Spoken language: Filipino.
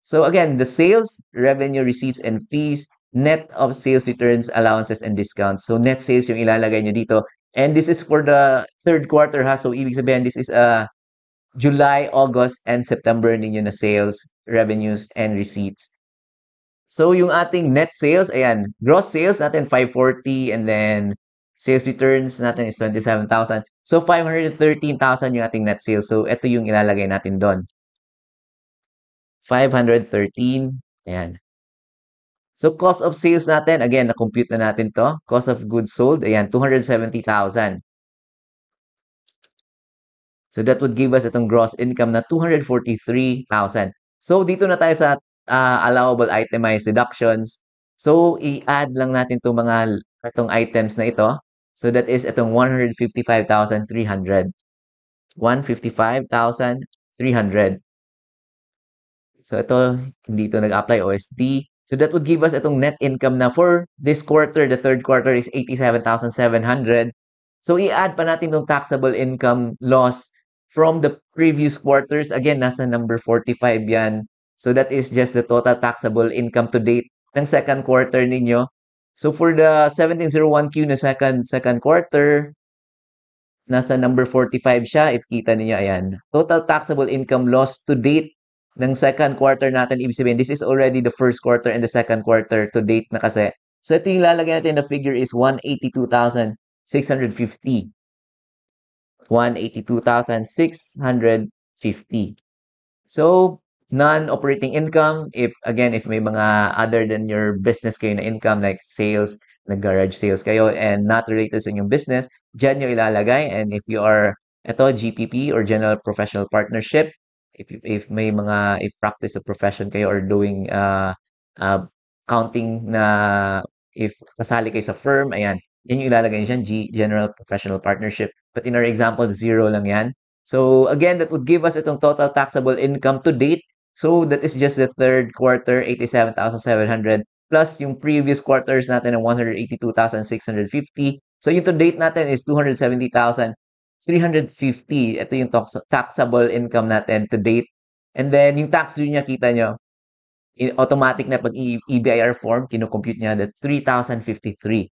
So again, the sales, revenue, receipts, and fees, net of sales returns, allowances, and discounts. So net sales yung ilalagay nyo dito. And this is for the third quarter ha. So ibig sabihin, this is July, August, and September ninyo na sales, revenues, and receipts. So yung ating net sales, ayan, gross sales natin 540 and then sales returns natin is 27,000. So 513,000 yung ating net sales. So ito yung ilalagay natin doon. 513. Ayan. So cost of sales natin, again, na-compute na natin to. Cost of goods sold, ayan, 270,000. So that would give us itong gross income na 243,000. So dito na tayo sa allowable itemized deductions. So i-add lang natin itong items na ito. So that is itong 155,300. 155,300. So ito, hindi ito nag-apply OSD. So that would give us itong net income na for this quarter, the third quarter is 87,700. So i-add pa natin itong taxable income loss from the previous quarters. Again, nasa number 45 yan. So that is just the total taxable income to date ng second quarter ninyo. So for the 1701Q na second quarter, nasa number 45 siya. If kita niyo, ayan. Total taxable income loss to date ng second quarter natin. Ibig sabihin, this is already the first quarter and the second quarter to date na kasi. So ito yung lalagay natin na figure is 182,650. 182,650. So, non-operating income, if may mga other than your business kayo na income like sales, nag-garage sales kayo and not related sa inyong business, dyan nyo ilalagay. And if you are, GPP or General Professional Partnership, if may mga, if practice of profession kayo or doing counting na if kasali kayo sa firm, ayan, yan yung ilalagay nyo dyan, General Professional Partnership. But in our example, 0 lang yan. So again, that would give us itong total taxable income to date. So that is just the third quarter, 87,700 plus yung previous quarters natin ng 182,650. So yung to date natin is 270,350. Ito yung taxable income natin to date. And then yung tax due niya, kita nyo, automatic na pag EBIR form, kinocompute niya that 3,053.